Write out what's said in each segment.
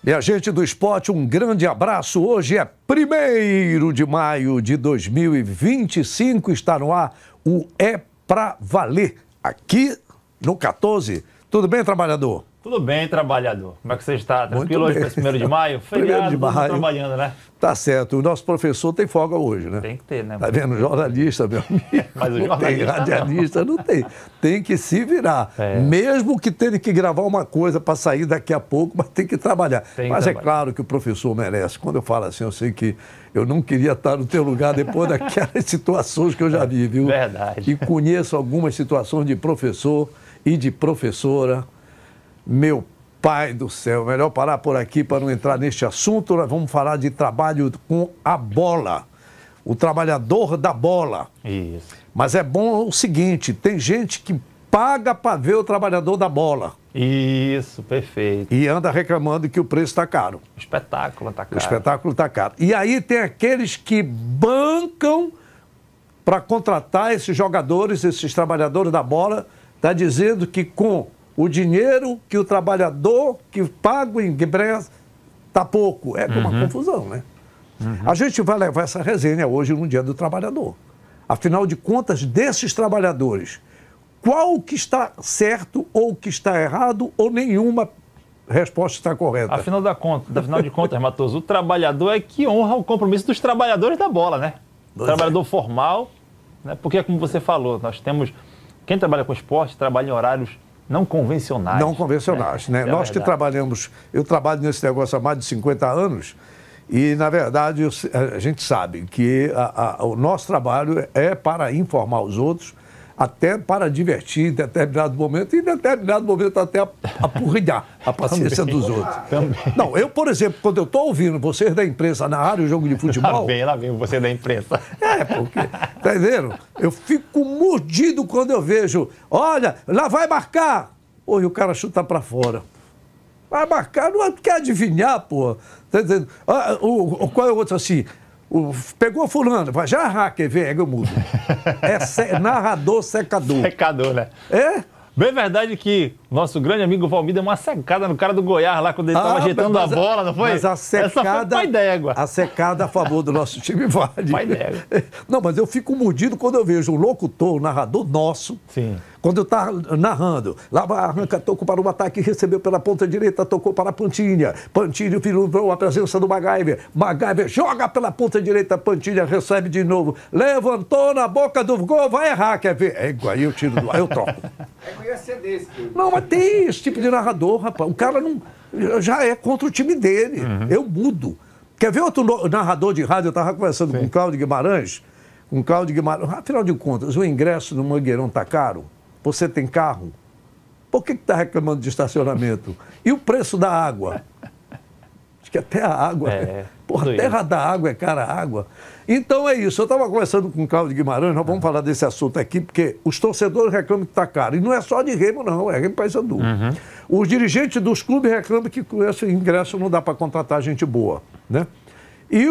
Minha gente do esporte, um grande abraço. Hoje é 1º de maio de 2025, está no ar o É Pra Valer, aqui no 14. Tudo bem, trabalhador? Tudo bem, trabalhador. Como é que você está? Tranquilo Muito hoje para bem. 1º de maio? Feriado, 1º de maio. trabalhando, né? Tá certo. O nosso professor tem folga hoje, né? Tem que ter, né? Tá vendo? Jornalista, meu amigo. Mas o não jornalista tem, radialista não tem. Tem que se virar. Mesmo que tenha que gravar uma coisa para sair daqui a pouco, mas tem que trabalhar. Mas é claro que o professor merece. Quando eu falo assim, eu sei que eu não queria estar no teu lugar depois daquelas situações que eu já vi, viu? Verdade. E conheço algumas situações de professor e de professora. Meu pai do céu, melhor parar por aqui para não entrar neste assunto. Nós vamos falar de trabalho com a bola, o trabalhador da bola. Isso. Mas é bom o seguinte, tem gente que paga para ver o trabalhador da bola. Isso, perfeito. E anda reclamando que o preço está caro. O espetáculo está caro. O espetáculo está caro. E aí tem aqueles que bancam para contratar esses jogadores, esses trabalhadores da bola, está dizendo que com o dinheiro que o trabalhador que paga o ingresso está pouco. É uma confusão, né? A gente vai levar essa resenha hoje no Dia do Trabalhador. Afinal de contas, desses trabalhadores, qual que está certo ou que está errado ou nenhuma resposta está correta? Afinal de contas, Matoso, o trabalhador é que honra o compromisso dos trabalhadores da bola, né? O trabalhador formal, né? Porque, como você falou, nós temos... Quem trabalha com esporte trabalha em horários não convencionais. Não convencionais, né? Nós que trabalhamos... Eu trabalho nesse negócio há mais de 50 anos e, na verdade, a gente sabe que o nosso trabalho é para informar os outros, até para divertir em determinado momento, e em determinado momento até apurrinhar a paciência dos outros. Também. Não, eu, por exemplo, quando eu estou ouvindo vocês da imprensa narrarem o jogo de futebol... Lá vem você da imprensa. Porque, tá entendendo? Eu fico mordido quando eu vejo, olha, lá vai marcar. Pô, e o cara chuta para fora. Vai marcar, não quer adivinhar, pô. Tá entendendo? Qual é o outro assim? Pegou fulano, vai já hacker, vem, eu mudo. É narrador secador. Secador, né? É? Bem verdade que nosso grande amigo Valmir deu uma secada no cara do Goiás lá quando ele estava ajeitando a bola, não foi? Mas a secada, essa foi pai d'égua. A secada a favor do nosso time vale. Pai d'égua. Não, mas eu fico mordido quando eu vejo um locutor, um narrador nosso. Sim. Quando eu estava narrando, lá arranca, tocou para o ataque, recebeu pela ponta direita, tocou para a Pantinha. Pantinha virou a presença do MacGyver. MacGyver joga pela ponta direita, Pantinha recebe de novo. Levantou na boca do gol, vai errar, quer ver? Aí eu tiro do ar, eu troco. Não, mas tem esse tipo de narrador, rapaz. O cara não, já é contra o time dele. Eu mudo. Quer ver outro narrador de rádio? Eu estava conversando com o Cláudio Guimarães. Afinal de contas, o ingresso no Mangueirão está caro? Você tem carro? Por que está reclamando de estacionamento? E o preço da água? Acho que até a água... Porra, a terra da água é cara a água. Então é isso. Eu estava conversando com o Cláudio Guimarães, nós vamos falar desse assunto aqui, porque os torcedores reclamam que está caro. E não é só de Remo, não. É Remo Paysandu. Os dirigentes dos clubes reclamam que com esse ingresso não dá para contratar gente boa, né? E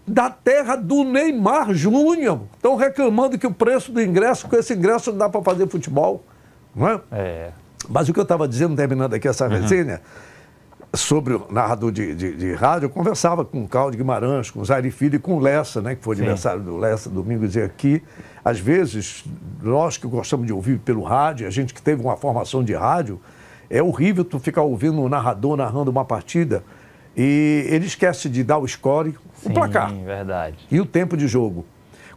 da terra do Neymar Júnior estão reclamando que o preço do ingresso, com esse ingresso não dá para fazer futebol, não é? Mas o que eu estava dizendo, terminando aqui essa resenha, sobre o narrador de rádio, eu conversava com o Cláudio Guimarães, com o Zaire Filho e com o Lessa, né, que foi aniversário do Lessa domingo, dizer aqui, às vezes, nós que gostamos de ouvir pelo rádio, a gente que teve uma formação de rádio, é horrível tu ficar ouvindo um narrador narrando uma partida e ele esquece de dar o score, o placar. Sim, verdade. E o tempo de jogo.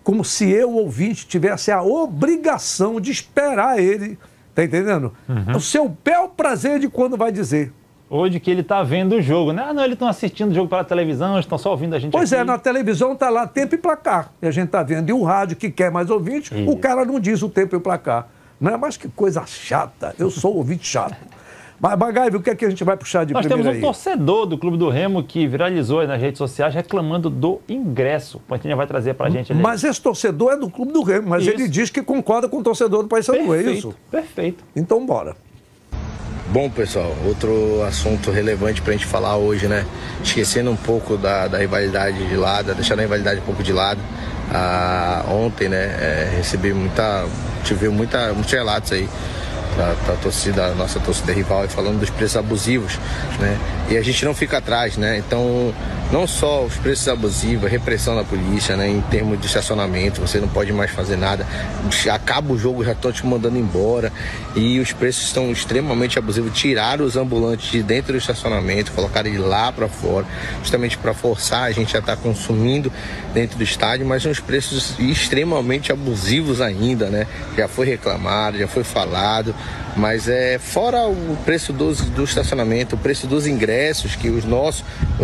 Como se eu, ouvinte, tivesse a obrigação de esperar ele, tá entendendo? O seu bel prazer de quando vai dizer. Ou de que ele está vendo o jogo, né? Ah, não, eles estão assistindo o jogo pela televisão, eles estão só ouvindo a gente Pois aqui. é, na televisão está lá tempo e placar. E a gente está vendo. E o rádio, que quer mais ouvinte, o cara não diz o tempo e o placar. Não é mais que coisa chata. Eu sou ouvinte chato. Mas, MacGyver, o que é que a gente vai puxar de primeiro aí? Nós temos um torcedor do Clube do Remo que viralizou aí nas redes sociais reclamando do ingresso. O Pantinha vai trazer pra gente ali. Mas esse torcedor é do Clube do Remo, mas ele diz que concorda com o torcedor do Paysandu, é isso? Perfeito. Então, bora. Bom, pessoal, outro assunto relevante pra gente falar hoje, né? Esquecendo um pouco da rivalidade de lado, deixando a rivalidade um pouco de lado. Ontem, né, tive muitos relatos aí da torcida, nossa torcida rival, falando dos preços abusivos, né? e a gente não fica atrás, né? Então, não só os preços abusivos, a repressão da polícia, né? Em termos de estacionamento, você não pode mais fazer nada, acaba o jogo, já estão te mandando embora, e os preços estão extremamente abusivos. Tiraram os ambulantes de dentro do estacionamento, colocaram ele lá para fora, justamente para forçar a gente a estar consumindo dentro do estádio, mas são os preços extremamente abusivos ainda, né? Já foi reclamado, já foi falado, mas fora o preço do estacionamento, o preço dos ingressos, que os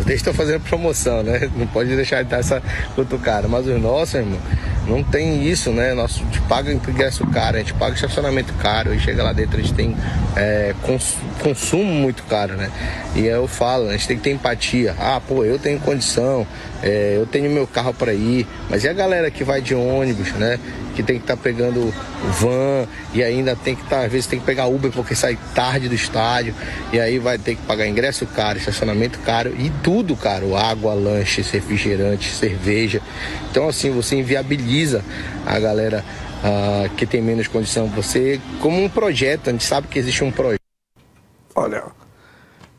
estão fazendo promoção, né? Não pode deixar de dar essa cutucada, mas os nossos, irmão, não tem isso, né? A gente paga ingresso caro, a gente paga estacionamento caro, e chega lá dentro a gente tem consumo muito caro, né? E eu falo, a gente tem que ter empatia. Eu tenho condição, eu tenho meu carro para ir, mas e a galera que vai de ônibus, né? Que tem que estar pegando van e ainda tem que às vezes tem que pegar Uber porque sai tarde do estádio, e aí vai ter que pagar ingresso caro, estacionamento caro e tudo caro, água, lanche, refrigerante, cerveja. Então assim, você inviabiliza a galera que tem menos condição. Você, como um projeto, a gente sabe que existe um projeto. Olha,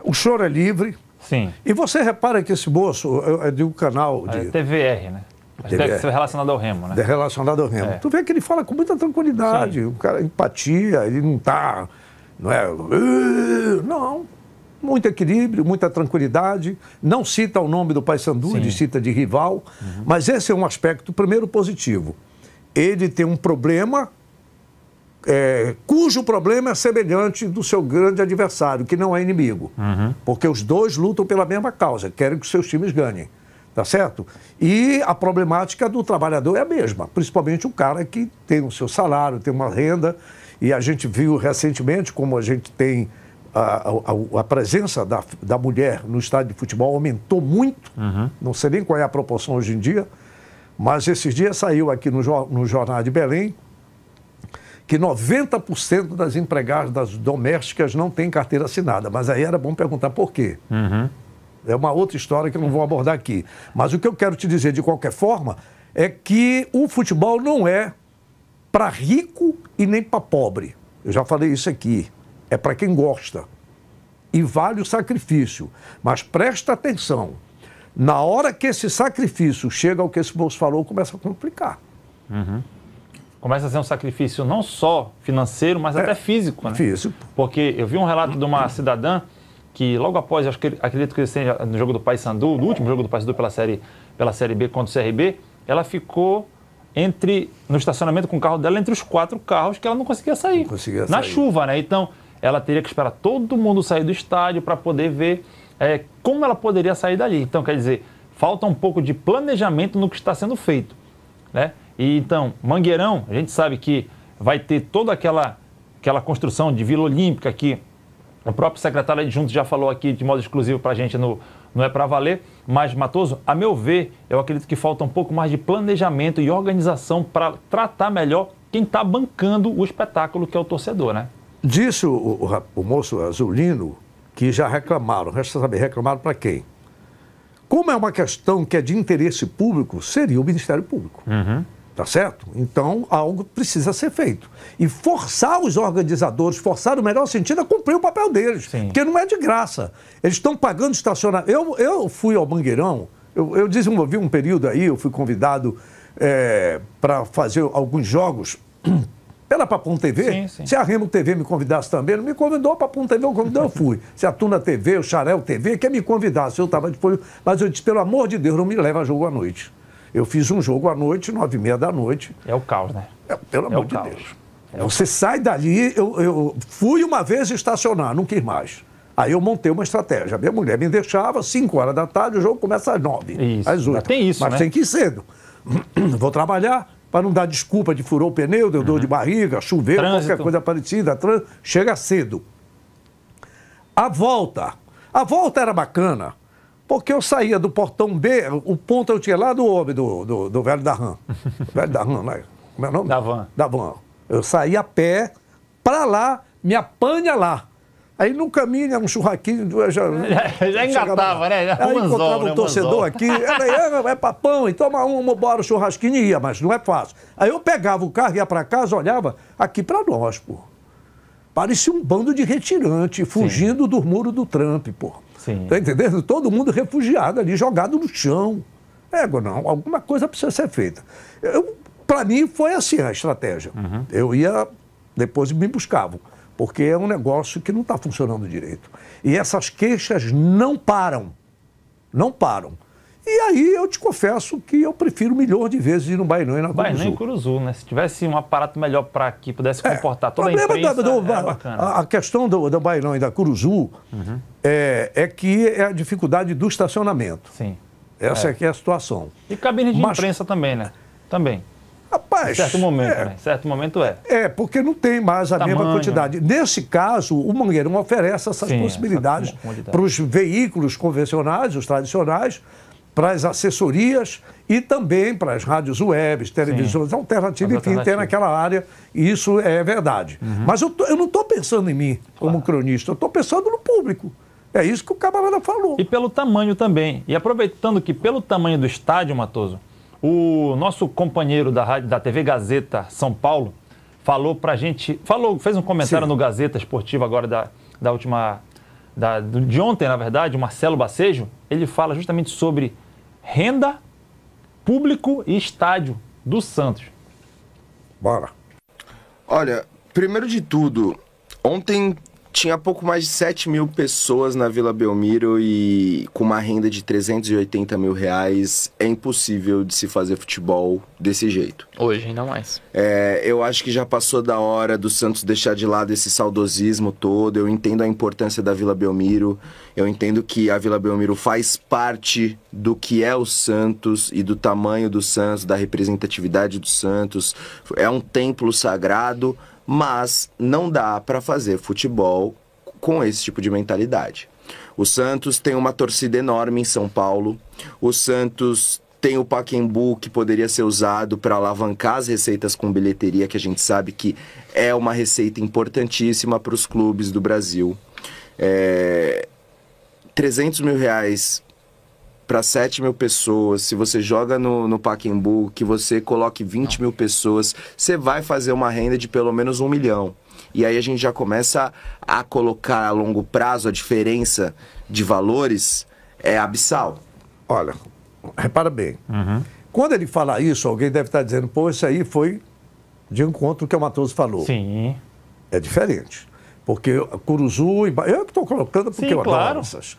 o choro é livre. Sim. E você repara que esse moço é de um canal de... TVR, né? Deve ser relacionado ao Remo, né? Relacionado ao Remo. Tu vê que ele fala com muita tranquilidade, um cara, empatia, ele não está... Não, muito equilíbrio, muita tranquilidade, não cita o nome do Paysandu, ele cita de rival, mas esse é um aspecto, primeiro, positivo. Ele tem um problema cujo problema é semelhante do seu grande adversário, que não é inimigo, porque os dois lutam pela mesma causa, querem que os seus times ganhem. Tá certo? E a problemática do trabalhador é a mesma, principalmente o cara que tem o seu salário, tem uma renda, e a gente viu recentemente como a gente tem a presença da mulher no estádio de futebol aumentou muito, não sei nem qual é a proporção hoje em dia, mas esses dias saiu aqui no Jornal de Belém que 90% das empregadas domésticas não têm carteira assinada, mas aí era bom perguntar por quê. É uma outra história que eu não vou abordar aqui. Mas o que eu quero te dizer, de qualquer forma, é que o futebol não é para rico e nem para pobre. Eu já falei isso aqui. É para quem gosta. E vale o sacrifício. Mas presta atenção. Na hora que esse sacrifício chega ao que esse moço falou, começa a complicar. Começa a ser um sacrifício não só financeiro, mas até físico, né? Físico. Porque eu vi um relato de uma cidadã que logo após, acredito que seja no jogo do Paysandu, no último jogo do Paysandu pela Série B contra o CRB, ela ficou no estacionamento com o carro dela entre os 4 carros que ela não conseguia sair. Não conseguia na sair. chuva, né? Então, ela teria que esperar todo mundo sair do estádio para poder ver como ela poderia sair dali. Então, quer dizer, falta um pouco de planejamento no que está sendo feito, né? E então, Mangueirão, a gente sabe que vai ter toda aquela construção de Vila Olímpica que o próprio secretário adjunto já falou aqui de modo exclusivo para a gente no É Pra Valer, mas, Matoso, a meu ver, eu acredito que falta um pouco mais de planejamento e organização para tratar melhor quem está bancando o espetáculo, que é o torcedor, né? Disse o moço Azulino que já reclamaram. Resta saber, reclamaram para quem? Como é uma questão que é de interesse público, seria o Ministério Público. Tá certo? Então, algo precisa ser feito. E forçar os organizadores, forçar no melhor sentido, a cumprir o papel deles. Sim. Porque não é de graça. Eles estão pagando estacionamento. Eu fui ao Mangueirão, eu desenvolvi um período aí, eu fui convidado para fazer alguns jogos pela Papum TV. Sim, sim. Se a Remo TV me convidasse também, não me convidou, a Papum TV me convidou, eu fui. Se a Tuna TV, o Xarel TV, quer me convidasse, eu estava disponível. Mas eu disse, pelo amor de Deus, não me leva a jogo à noite. Eu fiz um jogo à noite, 9h30 da noite. É o caos, né? Pelo amor de Deus. Você sai dali, eu fui uma vez estacionar, não quis mais. Aí eu montei uma estratégia. Minha mulher me deixava, 5 horas da tarde, o jogo começa às 9, isso. às 8. Tem isso, mas né? tem que ir cedo. Vou trabalhar, para não dar desculpa de furou o pneu, deu dor de barriga, choveu, qualquer coisa parecida. Chega cedo. A volta era bacana. Porque eu saía do portão B, o ponto eu tinha lá do velho da RAM. Velho da RAM, né? Como é o nome? Da Van. Eu saía a pé, para lá, me apanha lá. Aí no caminho era um churraquinho. Já engatava, né? Aí encontrava um torcedor aqui, é papão, e toma bora o churrasquinho e ia, mas não é fácil. Aí eu pegava o carro, ia para casa, olhava, aqui para nós, pô. Parecia um bando de retirante, fugindo do muro do Trump, pô. Tá entendendo? Todo mundo refugiado ali, jogado no chão. Não, alguma coisa precisa ser feita. Para mim, foi assim a estratégia. Eu ia, depois me buscavam, porque é um negócio que não está funcionando direito. E essas queixas não param. Não param. E aí eu te confesso que eu prefiro milhões de vezes ir no Bainão e na Curuzu. Bainão e Curuzu, né? Se tivesse um aparato melhor para que pudesse comportar toda a imprensa, bacana. A questão do Bainão e da Curuzu é que é a dificuldade do estacionamento. Sim. Essa é que é a situação. E cabine de imprensa também, né? Também. Rapaz... Em certo momento, né? Em certo momento porque não tem mais a mesma quantidade. Nesse caso, o Mangueirão oferece essas possibilidades para os veículos convencionais, os tradicionais, para as assessorias e também para as rádios webs, televisões alternativas, enfim, tem naquela área, e isso é verdade. Mas eu não estou pensando em mim como cronista, eu estou pensando no público. É isso que o camarada falou. E pelo tamanho também. E aproveitando que pelo tamanho do estádio, Matoso, o nosso companheiro da TV Gazeta São Paulo falou pra gente, fez um comentário no Gazeta Esportiva agora de ontem, na verdade, o Marcelo Bacejo, ele fala justamente sobre renda, público e estádio do Santos. Bora. Olha, primeiro de tudo, ontem tinha pouco mais de 7 mil pessoas na Vila Belmiro e com uma renda de 380 mil reais é impossível de se fazer futebol desse jeito. Hoje ainda mais. Eu acho que já passou da hora do Santos deixar de lado esse saudosismo todo. Eu entendo a importância da Vila Belmiro, eu entendo que a Vila Belmiro faz parte do que é o Santos e do tamanho do Santos, da representatividade do Santos. É um templo sagrado, mas não dá para fazer futebol com esse tipo de mentalidade. O Santos tem uma torcida enorme em São Paulo, o Santos tem o Pacaembu que poderia ser usado para alavancar as receitas com bilheteria, que a gente sabe que é uma receita importantíssima para os clubes do Brasil. 300 mil reais para 7 mil pessoas, se você joga no Pacaembu, que você coloque 20 mil pessoas, você vai fazer uma renda de pelo menos 1 milhão. E aí a gente já começa a colocar a longo prazo a diferença de valores é abissal. Olha, repara bem, quando ele fala isso, alguém deve estar dizendo, pô, isso aí foi de encontro que o Matoso falou. Sim. É diferente, porque Curuzu, eu estou colocando porque eu adoro essas.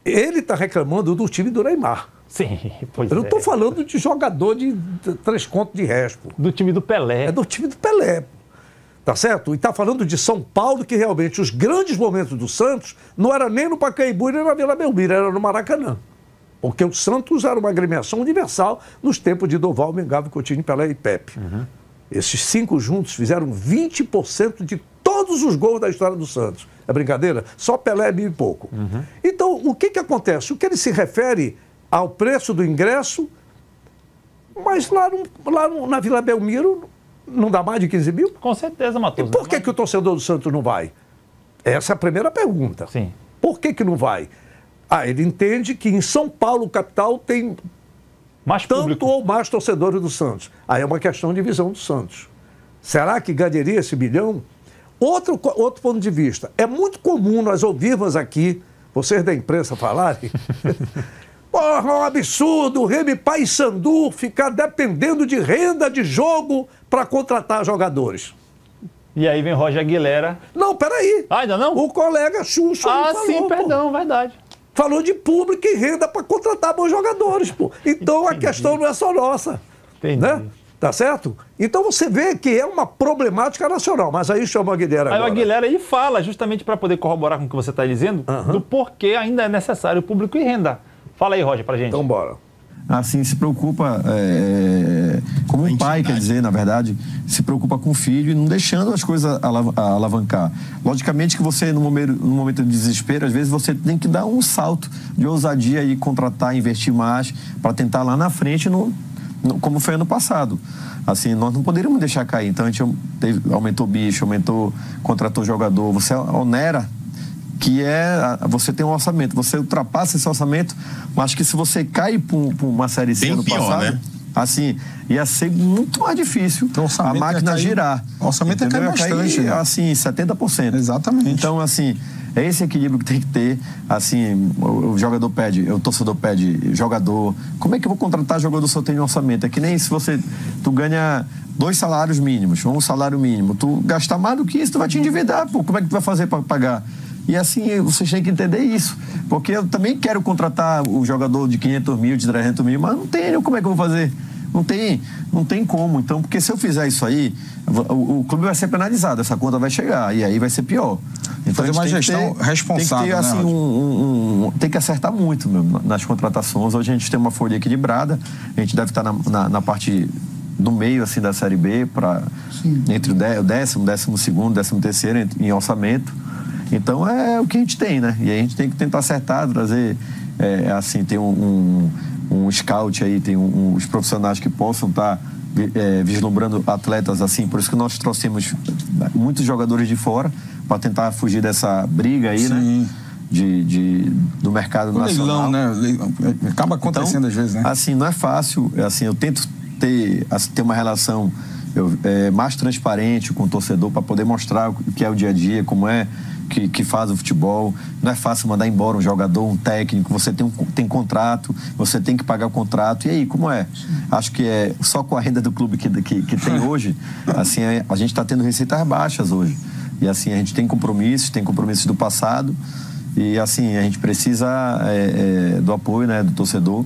Ele está reclamando do time do Neymar. Sim, pois eu não estou falando de jogador de 3 contos de respo. Do time do Pelé. É do time do Pelé. Tá certo? E está falando de São Paulo, que realmente os grandes momentos do Santos não era nem no Pacaembu, nem na Vila Belmiro, era no Maracanã. Porque o Santos era uma agremiação universal nos tempos de Doval, Mengalvio, Coutinho, Pelé e Pepe. Esses 5 juntos fizeram 20% de todos os gols da história do Santos. É brincadeira? Só Pelé é 1.000 e pouco. Então, o que acontece? O que ele se refere ao preço do ingresso, mas lá na Vila Belmiro não dá mais de 15 mil? Com certeza, Matoso. E por que o torcedor do Santos não vai? Essa é a primeira pergunta. Sim. Por que não vai? Ele entende que em São Paulo, capital, tem mais tanto público ou mais torcedores do Santos. Aí é uma questão de visão do Santos. Será que ganharia esse milhão? Outro ponto de vista. É muito comum nós ouvirmos aqui, vocês da imprensa falarem, porra, é um absurdo o Remy Paysandu ficar dependendo de renda de jogo para contratar jogadores. E aí vem Roger Aguilera. Não, peraí. Ainda não? O colega Xuxa falou, sim, perdão, verdade. Falou de público e renda para contratar bons jogadores, pô. Então a questão não é só nossa. Entendi. Né? Tá certo? Então você vê que é uma problemática nacional, mas aí chama o Aguilera agora. Aí o Aguilera, ele fala, justamente para poder corroborar com o que você está dizendo, do porquê ainda é necessário público e renda. Fala aí, Roger, pra gente. Então bora. Assim, se preocupa, como um pai, quer dizer, na verdade, se preocupa com o filho e não deixando as coisas alavancar. Logicamente que você, no momento de desespero, às vezes você tem que dar um salto de ousadia e contratar, investir mais, para tentar lá na frente, como foi ano passado. Assim, nós não poderíamos deixar cair. Então, a gente aumentou bicho, contratou jogador, você onera, que você tem um orçamento, você ultrapassa esse orçamento, mas que se você cai por uma série C ano passado, né? assim, ia ser muito mais difícil a máquina girar. O orçamento ia cair bastante. Cair, assim, 70%. Exatamente. Então, assim, é esse equilíbrio que tem que ter. Assim, o jogador pede, o torcedor pede jogador. Como é que eu vou contratar jogador se eu tenho orçamento? É que nem se tu ganha 2 salários mínimos, um salário mínimo. Tu gastar mais do que isso, tu vai te endividar, pô. Como é que tu vai fazer para pagar? E assim, vocês têm que entender isso. Porque eu também quero contratar o jogador de 500 mil, de 300 mil, mas não tenho. Como é que eu vou fazer? Não tem como. Então, porque se eu fizer isso aí, o clube vai ser penalizado, essa conta vai chegar, e aí vai ser pior. Então, fazer uma gestão responsável, tem que ter, assim, tem que acertar muito mesmo nas contratações. Hoje a gente tem uma folha equilibrada, a gente deve estar na parte do meio, assim, da Série B, entre o 10º, 12º, 13º em orçamento. Então é o que a gente tem, né? E a gente tem que tentar acertar, trazer, assim, tem um scout aí, tem os profissionais que possam estar vislumbrando atletas assim. Por isso que nós trouxemos muitos jogadores de fora para tentar fugir dessa briga aí, né? Do mercado nacional. Leilão, né? Acaba acontecendo, então, às vezes, né? Assim, não é fácil. Assim, eu tento ter uma relação mais transparente com o torcedor para poder mostrar o que é o dia a dia, como é que faz o futebol. Não é fácil mandar embora um jogador, um técnico. Você tem contrato, você tem que pagar o contrato. E aí, como é? Acho que é só com a renda do clube que tem hoje, assim, a gente está tendo receitas baixas hoje. E assim, a gente tem compromissos do passado. E assim, a gente precisa do apoio, né, do torcedor.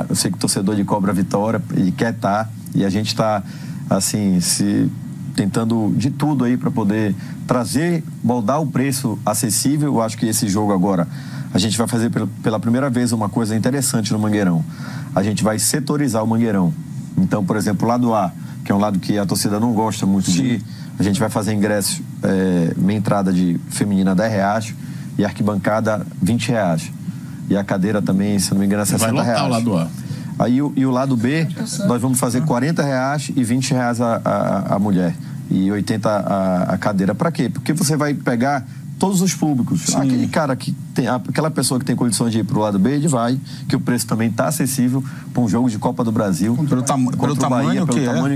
Eu sei que o torcedor ele cobra a vitória, ele quer estar. E a gente está, assim, tentando de tudo aí para poder moldar o preço acessível. Eu acho que esse jogo agora, a gente vai fazer pela primeira vez uma coisa interessante no Mangueirão. A gente vai setorizar o Mangueirão. Então, por exemplo, o lado A, que é um lado que a torcida não gosta muito de ir, a gente vai fazer ingresso, meia entrada de feminina R$10 e arquibancada R$20. E a cadeira também, se não me engano, é R$60. Vai lotar o lado A. Aí e o lado B, nós vamos fazer R$40 e R$20 a mulher. E R$80 a cadeira. Para quê? Porque você vai pegar todos os públicos. Sim. Aquele cara que tem, aquela pessoa que tem condições de ir pro lado B, ele vai, que o preço também está acessível para um jogo de Copa do Brasil. Pelo tamanho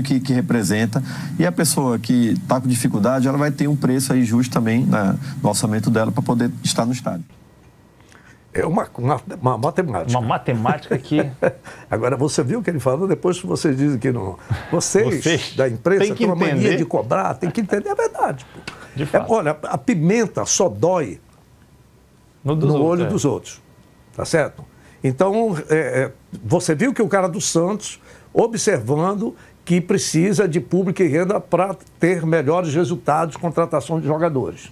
que representa. E a pessoa que está com dificuldade, ela vai ter um preço aí justo também no orçamento dela para poder estar no estádio. É uma matemática. Uma matemática que... Agora, você viu o que ele falou, depois vocês dizem que não... Vocês da imprensa têm uma mania de cobrar, tem que entender a verdade. De fato. Olha, a pimenta só dói no olho dos outros. Tá certo? Então, você viu que o cara do Santos, observando que precisa de público e renda para ter melhores resultados de contratação de jogadores.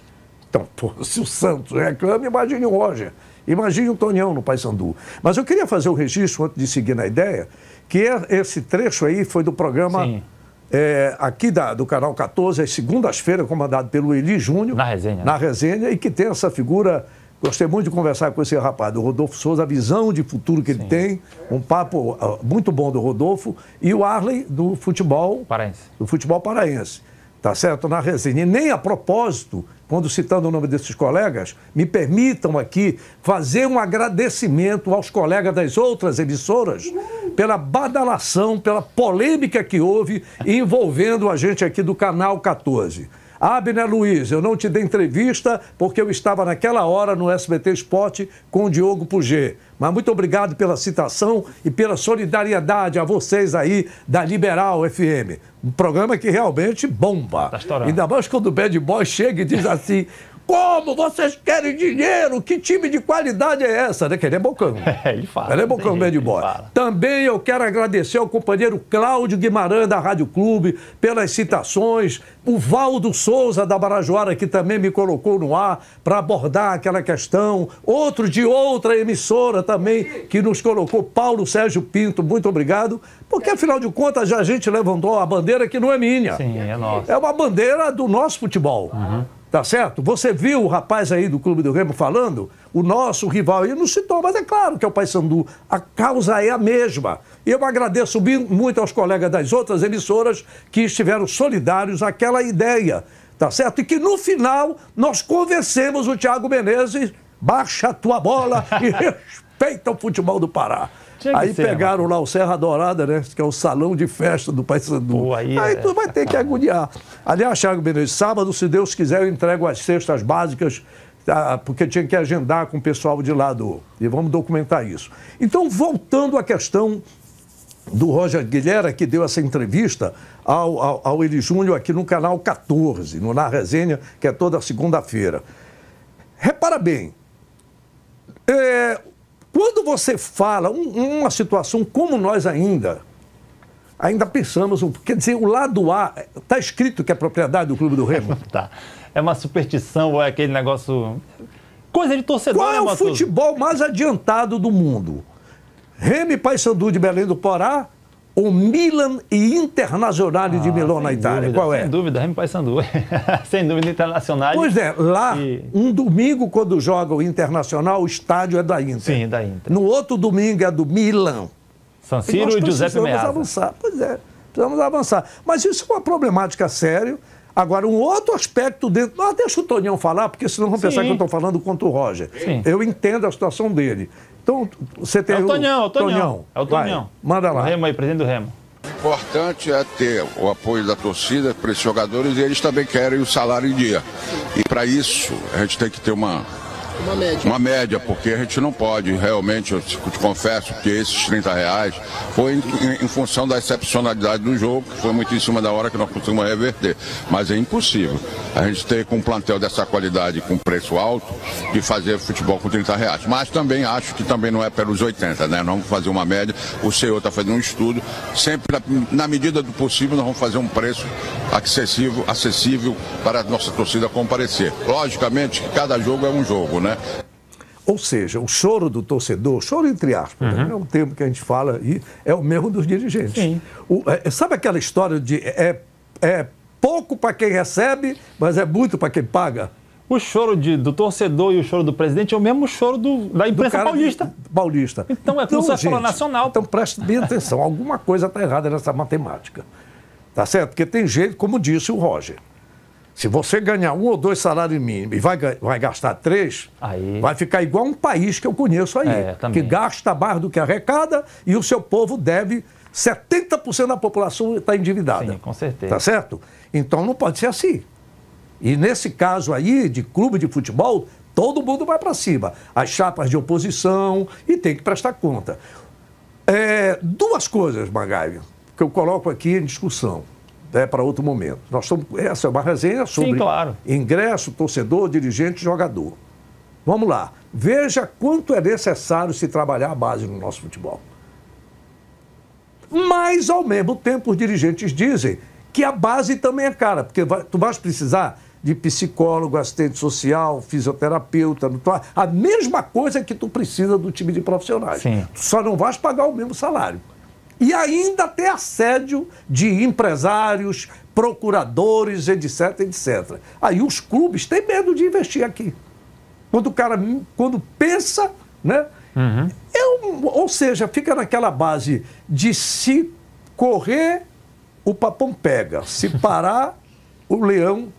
Então, se o Santos reclama, imagine o Roger. Imagine o Tonhão no Paysandu. Mas eu queria fazer o registro, antes de seguir na ideia, que esse trecho aí foi do programa aqui do Canal 14, às segundas-feiras, comandado pelo Eli Júnior. Na resenha. Na resenha, e que tem essa figura... Gostei muito de conversar com esse rapaz, do Rodolfo Souza, a visão de futuro que ele tem, um papo muito bom do Rodolfo, e o Arley do futebol paraense. Do futebol paraense. Tá certo? Na resenha. E nem a propósito, quando citando o nome desses colegas, me permitam aqui fazer um agradecimento aos colegas das outras emissoras pela badalação, pela polêmica que houve envolvendo a gente aqui do Canal 14. Abner Luiz, eu não te dei entrevista porque eu estava naquela hora no SBT Esporte com o Diogo Puget. Mas muito obrigado pela citação e pela solidariedade a vocês aí da Liberal FM. Um programa que realmente bomba. Tá estourando. Ainda mais quando o Bad Boy chega e diz assim... Como vocês querem dinheiro? Que time de qualidade é essa? Né? Que ele é bocão. Ele fala. Ele é bocão, Bad Boy. Também eu quero agradecer ao companheiro Cláudio Guimarães, da Rádio Clube, pelas citações. O Valdo Souza, da Barajoara, que também me colocou no ar para abordar aquela questão. Outro de outra emissora também, que nos colocou, Paulo Sérgio Pinto. Muito obrigado. Porque, afinal de contas, a gente levantou a bandeira que não é minha. Sim, é nossa. É uma bandeira do nosso futebol. Uhum. Tá certo? Você viu o rapaz aí do Clube do Remo falando? O nosso rival, ele não citou, mas é claro que é o Paysandu. A causa é a mesma. E eu agradeço muito aos colegas das outras emissoras que estiveram solidários àquela ideia, tá certo? E que no final nós convencemos o Thiago Menezes, baixa a tua bola e respeita o futebol do Pará. Aí pegaram lá o Serra Dourada, né? Que é o salão de festa do Paysandu. Aí tu vai ter que agoniar. Aliás, Thiago Benedito, sábado, se Deus quiser, eu entrego as cestas básicas, porque tinha que agendar com o pessoal de lá e vamos documentar isso. Então, voltando à questão do Roger Guilherme, que deu essa entrevista ao Eli Júnior aqui no canal 14, no Na Resenha, que é toda segunda-feira. Repara bem, quando você fala uma situação como nós ainda pensamos, quer dizer, o lado A, está escrito que é propriedade do Clube do Remo? Tá. É uma superstição, ou é aquele negócio... Coisa de torcedor, Qual é o futebol mais adiantado do mundo? Remo e Paysandu de Belém do Pará ou Milan e Internacional de Milão na Itália? Qual é? Sem dúvida, Remo e Paysandu. Sem dúvida, Internacional. Pois é, lá, um domingo, quando joga o Internacional, o estádio é da Inter. Sim, da Inter. No outro domingo é do Milan. San Siro e Giuseppe Meazza. Avançar. Pois é, precisamos avançar. Mas isso é uma problemática séria. Agora, um outro aspecto dentro... deixa o Tonhão falar, porque senão vão pensar que eu estou falando contra o Roger. Sim. Eu entendo a situação dele. Então, você tem o Tonhão. É o Tonhão. Manda lá. O Remo aí, presidente do Remo. O importante é ter o apoio da torcida para esses jogadores e eles também querem o salário em dia. E para isso, a gente tem que ter uma média, porque a gente não pode realmente, eu te confesso que esses R$30 foi em função da excepcionalidade do jogo, que foi muito em cima da hora que nós conseguimos reverter. Mas é impossível a gente ter com um plantel dessa qualidade, com preço alto, de fazer futebol com R$30. Mas também acho que também não é pelos 80, né? Nós vamos fazer uma média, o senhor está fazendo um estudo, sempre na medida do possível nós vamos fazer um preço acessível para a nossa torcida comparecer. Logicamente que cada jogo é um jogo, né? Ou seja, o choro do torcedor, choro entre aspas, né? É um termo que a gente fala e é o mesmo dos dirigentes. Sim. Sabe aquela história de é pouco para quem recebe, mas é muito para quem paga? O choro do torcedor e o choro do presidente é o mesmo choro da imprensa paulista. Então é como você falou, nacional. Então preste bem atenção, alguma coisa está errada nessa matemática. Tá certo? Porque tem jeito, como disse o Roger. Se você ganhar 1 ou 2 salários mínimos e vai gastar 3, vai ficar igual um país que eu conheço aí, que gasta mais do que arrecada e o seu povo deve, 70% da população está endividada. Sim, com certeza. Tá certo? Então não pode ser assim. E nesse caso aí, de clube de futebol, todo mundo vai para cima. As chapas de oposição e tem que prestar conta. 2 coisas, Magaio, que eu coloco aqui em discussão. Para outro momento. Essa é uma resenha sobre ingresso, torcedor, dirigente, jogador. Vamos lá. Veja quanto é necessário se trabalhar a base no nosso futebol. Mas, ao mesmo tempo, os dirigentes dizem que a base também é cara, porque tu vais precisar de psicólogo, assistente social, fisioterapeuta, a mesma coisa que tu precisa do time de profissionais. Sim. Tu só não vais pagar o mesmo salário. E ainda ter assédio de empresários, procuradores, etc, etc. Aí os clubes têm medo de investir aqui. Quando pensa, né? Ou seja, fica naquela base de se correr, o papão pega. Se parar, o leão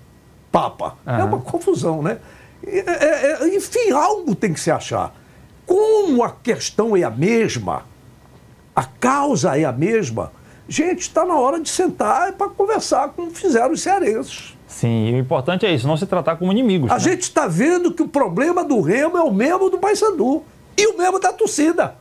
papa. É uma confusão, né? Enfim, algo tem que se achar. Como a questão é a mesma, a causa é a mesma, gente, está na hora de sentar para conversar como fizeram os cearenses. Sim, e o importante é isso, não se tratar como inimigos. A gente está vendo que o problema do Remo é o mesmo do Paysandu e o mesmo da torcida.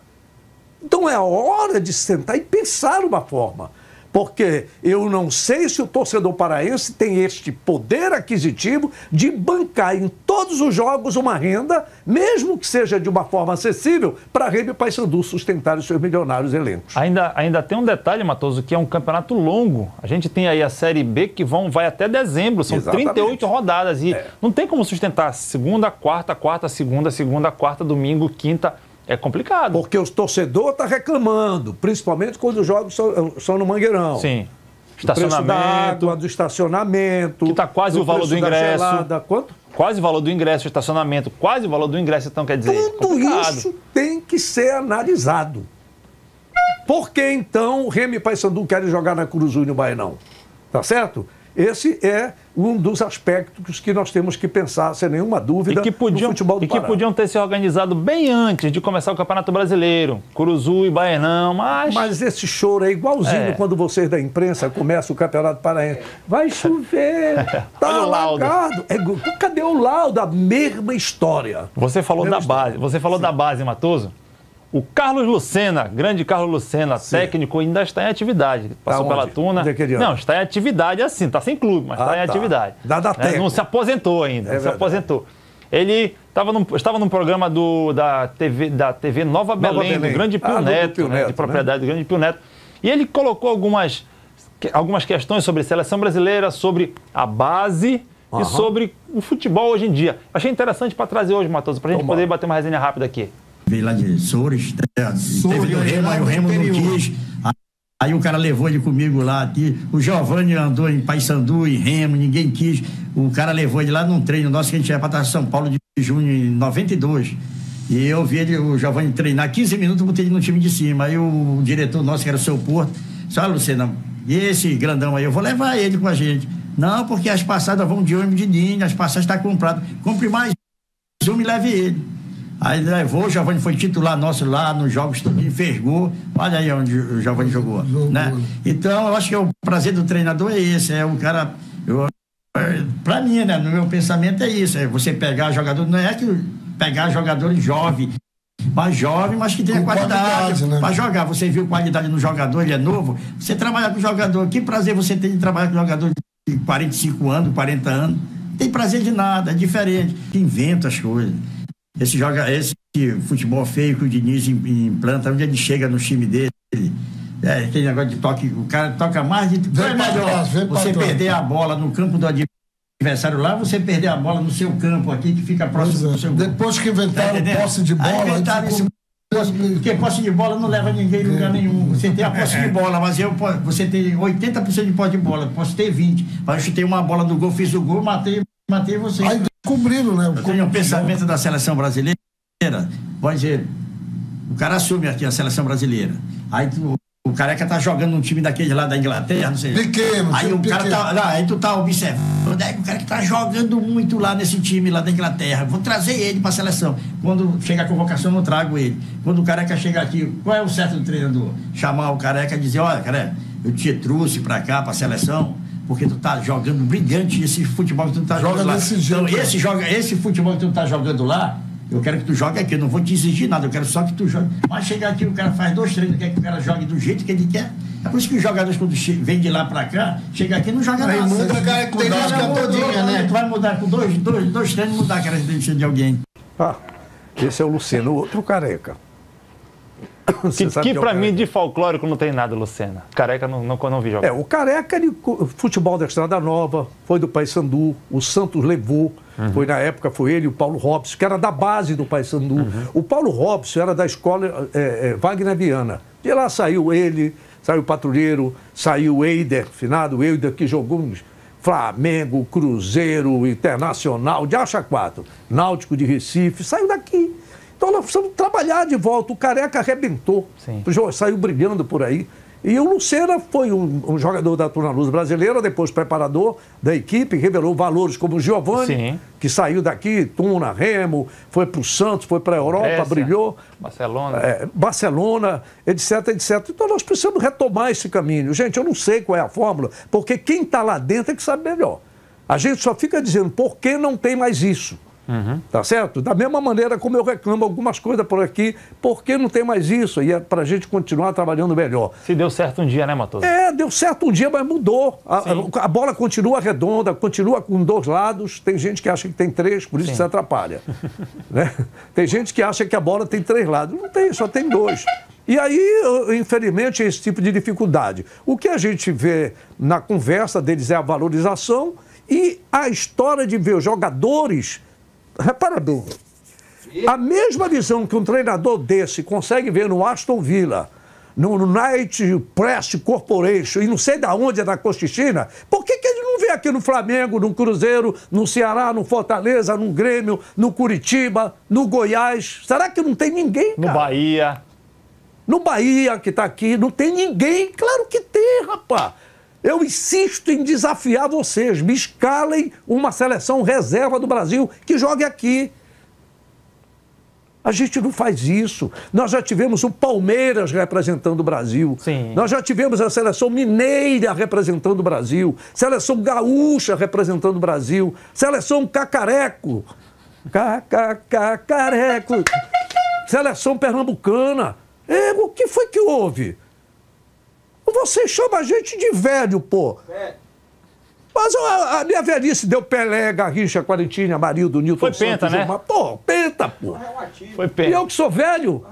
Então é a hora de sentar e pensar uma forma. Porque eu não sei se o torcedor paraense tem este poder aquisitivo de bancar em todos os jogos uma renda, mesmo que seja de uma forma acessível, para Remo e Paysandu sustentar os seus milionários elencos. Ainda tem um detalhe, Matoso, que é um campeonato longo. A gente tem aí a Série B que vai até dezembro, são 38 rodadas. E não tem como sustentar segunda, quarta, segunda, quarta, domingo, quinta. É complicado. Porque os torcedores estão reclamando, principalmente quando os jogos são no Mangueirão. Sim. Estacionamento. Do estacionamento. Que está quase o valor do ingresso. Quanto? Quase o valor do ingresso, estacionamento, quase o valor do ingresso, então quer dizer. Tudo isso tem que ser analisado. Por que então o Remo e Paysandu querem jogar na Curuzu e no Baenão? Tá certo? Esse é um dos aspectos que nós temos que pensar, sem nenhuma dúvida, no futebol do Pará. E que podiam ter se organizado bem antes de começar o Campeonato Brasileiro. Curuzu e Baenão, Mas esse choro é igualzinho quando vocês da imprensa começam o Campeonato Paraense. Vai chover, tá alagado. Cadê o laudo? A mesma história. Você falou da base. Você falou da base, Matoso. O Carlos Lucena, grande Carlos Lucena, técnico, ainda está em atividade. Passou pela Tuna. Não, está em atividade assim, está sem clube, mas está em atividade. Não se aposentou ainda, se aposentou. Ele estava num programa da TV Nova Belém, do Grande Pio Neto, de propriedade do Grande Pio Neto. E ele colocou algumas questões sobre seleção brasileira, sobre a base e sobre o futebol hoje em dia. Achei interessante para trazer hoje, Matoso, para a gente poder bater uma resenha rápida aqui. Veio lá de Soures, teve o Remo, aí o Remo não quis. Aí o cara levou ele comigo lá. O Giovanni andou em Paysandu, em Remo, ninguém quis. O cara levou ele lá num treino nosso que a gente ia para estar em São Paulo de junho em 92. E eu vi o Giovanni treinar 15 minutos, eu botei ele no time de cima. Aí o diretor nosso, que era o seu Porto, disse: olha, Lucena, e esse grandão aí, eu vou levar ele com a gente. Não, porque as passadas vão de ônibus de ninho, as passadas estão compradas. Compre mais um e leve ele. Aí levou, o Giovanni foi titular nosso lá nos jogos, fez gol. Olha aí onde o Giovanni jogou. Né? Então, eu acho que o prazer do treinador é esse. É o cara. Pra mim, né? No meu pensamento é isso. É você pegar jogador. Não é que pegar jogadores jovens, mas que tenha qualidade. Né? Para jogar. Você viu qualidade no jogador, ele é novo. Você trabalhar com jogador. Que prazer você tem de trabalhar com jogador de 45 anos, 40 anos? Não tem prazer de nada, é diferente. Inventa as coisas. Esse futebol feio que o Diniz implanta, onde ele chega no time dele, aquele negócio de toque, o cara toca mais de... É melhor você perder a bola no campo do adversário lá, você perder a bola no seu campo aqui, que fica próximo do seu... Depois que inventaram posse de bola... Porque posse de bola não leva ninguém em lugar nenhum. Você tem a posse de bola, mas você tem 80% de posse de bola, posso ter 20%. Mas eu chutei uma bola no gol, fiz o gol, matei você. Aí descobriram, né? Eu tenho um pensamento da seleção brasileira, pode dizer, o cara assume aqui a seleção brasileira. Aí o Careca tá jogando num time daquele lá da Inglaterra, não sei. Pequeno, aí o cara tá, aí tu tá observando, o cara que tá jogando muito lá nesse time lá da Inglaterra, vou trazer ele pra seleção. Quando chega a convocação, eu não trago ele. Quando o Careca chega aqui, qual é o certo do treinador? Chamar o Careca e dizer: olha, Careca, eu te trouxe pra cá, pra seleção, porque tu tá jogando brilhante esse futebol que tu tá jogando lá. Então, esse futebol que tu tá jogando lá, eu quero que tu jogue aqui, eu não vou te exigir nada, eu quero só que tu jogue. Mas chegar aqui, o cara faz 2 treinos, quer que o cara jogue do jeito que ele quer. É por isso que os jogadores, quando vêm de lá pra cá, chega aqui e não joga nada. Muda a característica todinha, né? Tu vai mudar com dois treinos, mudar a característica de alguém. Esse é o Lucena, o outro Careca. Que pra mim de folclórico não tem nada, Lucena. Careca não vi jogar. O Careca, futebol da Estrada Nova, foi do Paysandu, o Santos levou, na época foi ele e o Paulo Robson, que era da base do Paysandu. O Paulo Robson era da escola Wagner Viana. De lá saiu ele, saiu o Patrulheiro, saiu o Eider, finado Eider, que jogou nos Flamengo, Cruzeiro, Internacional, de Acha 4, Náutico de Recife, saiu daqui. Então nós precisamos trabalhar de volta. O Careca arrebentou, saiu brilhando por aí. E o Lucena foi um jogador da Tuna Luz brasileira, depois preparador da equipe, revelou valores como o Giovanni, que saiu daqui, Tuna, Remo, foi para o Santos, foi para a Europa, Grécia, brilhou. Barcelona, etc, etc. Então nós precisamos retomar esse caminho. Gente, eu não sei qual é a fórmula, porque quem está lá dentro é que sabe melhor. A gente só fica dizendo, por que não tem mais isso? Tá certo? Da mesma maneira como eu reclamo algumas coisas por aqui, por que não tem mais isso? E é pra gente continuar trabalhando melhor. Se deu certo um dia, né, Matoso? Deu certo um dia, mas mudou. A bola continua redonda, continua com 2 lados. Tem gente que acha que tem 3, por isso se atrapalha. Né? Tem gente que acha que a bola tem 3 lados. Não tem, só tem 2. E aí, infelizmente, é esse tipo de dificuldade. O que a gente vê na conversa deles é a valorização e a história de ver os jogadores. Repara bem, a mesma visão que um treinador desse consegue ver no Aston Villa, no Night Press Corporation e não sei de onde é da Cochichina, por que ele não vê aqui no Flamengo, no Cruzeiro, no Ceará, no Fortaleza, no Grêmio, no Curitiba, no Goiás? Será que não tem ninguém, cara? No Bahia. No Bahia, que está aqui, não tem ninguém? Claro que tem, rapaz. Eu insisto em desafiar vocês. Me escalem uma seleção reserva do Brasil que jogue aqui. A gente não faz isso. Nós já tivemos o Palmeiras representando o Brasil. Sim. Nós já tivemos a seleção mineira representando o Brasil. Seleção gaúcha representando o Brasil. Seleção cacareco. Cacareco. Seleção pernambucana. O que foi que houve? Você chama a gente de velho, pô. Mas a minha velhice deu Pelé, Garrincha, Quarentinha, Marildo, Nilton Foi penta, Santos, né? Pô, penta, pô. Foi penta. E eu que sou velho.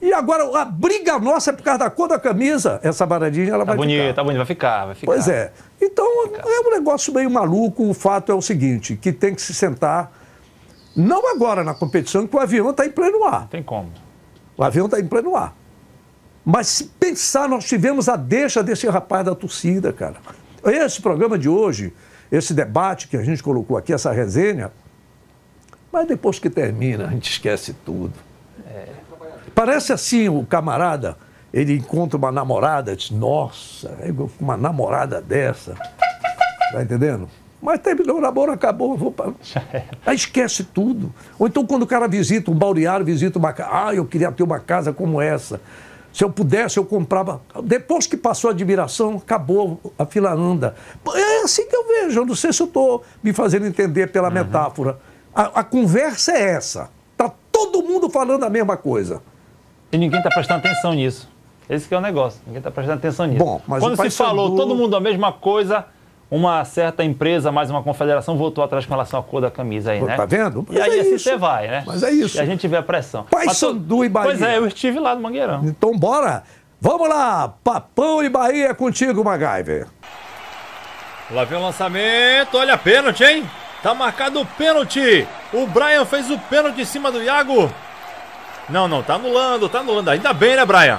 E agora a briga nossa é por causa da cor da camisa. Essa baradinha, ela vai ficar. Tá bonito, vai ficar. Pois é. Então, é um negócio meio maluco. O fato é o seguinte, que tem que se sentar, não agora na competição, que o avião está em pleno ar. Tem como. O avião está em pleno ar. Mas se pensar, nós tivemos a deixa desse rapaz da torcida, cara. Esse programa de hoje, esse debate que a gente colocou aqui, essa resenha, mas depois que termina, a gente esquece tudo. Parece assim, o camarada, ele encontra uma namorada, diz, nossa, uma namorada dessa. Tá entendendo? Mas terminou o namoro, acabou, vou para... Aí esquece tudo. Ou então quando o cara visita um balneário, visita uma casa, eu queria ter uma casa como essa. Se eu pudesse, eu comprava. Depois que passou a admiração, acabou, a fila anda. É assim que eu vejo. Eu não sei se eu estou me fazendo entender pela metáfora. A conversa é essa. Está todo mundo falando a mesma coisa. E ninguém está prestando atenção nisso. Esse que é o negócio. Ninguém está prestando atenção nisso. Bom, mas quando se falou todo mundo a mesma coisa, uma certa empresa, mais uma confederação, voltou atrás com relação à cor da camisa aí, né? Tá vendo? Mas e aí assim você vai, né? Mas é isso. E a gente vê a pressão. Paysandu e Bahia. Pois é, eu estive lá no Mangueirão. Então bora. Vamos lá. Papão e Bahia é contigo, MacGyver. Lá vem o lançamento. Olha, pênalti, hein? Tá marcado o pênalti. O Brian fez o pênalti em cima do Iago. Não, tá anulando, Ainda bem, né, Brian?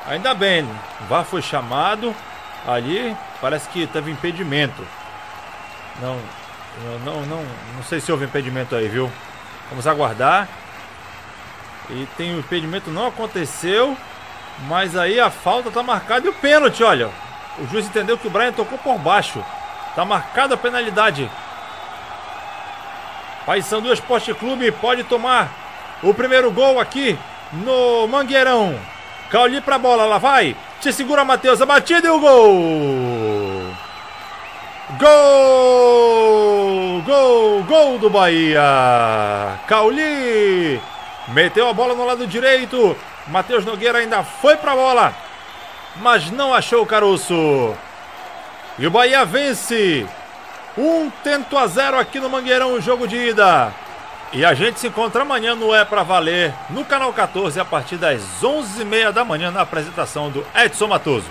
Ainda bem. O VAR foi chamado. Ali parece que teve impedimento. Não sei se houve impedimento aí, viu? Vamos aguardar. E tem o impedimento, não aconteceu. Mas aí a falta tá marcada e o pênalti, olha. O juiz entendeu que o Brian tocou por baixo. Tá marcada a penalidade. Paysandu Esporte Clube pode tomar o primeiro gol aqui no Mangueirão. Cauli pra bola, lá vai. Te segura, Matheus, a batida e o gol! Gol do Bahia! Cauli meteu a bola no lado direito. Matheus Nogueira ainda foi pra bola, mas não achou o caroço. E o Bahia vence 1-0 aqui no Mangueirão, o jogo de ida. E a gente se encontra amanhã no É Pra Valer, no Canal 14, a partir das 11h30 da manhã, na apresentação do Edson Matoso.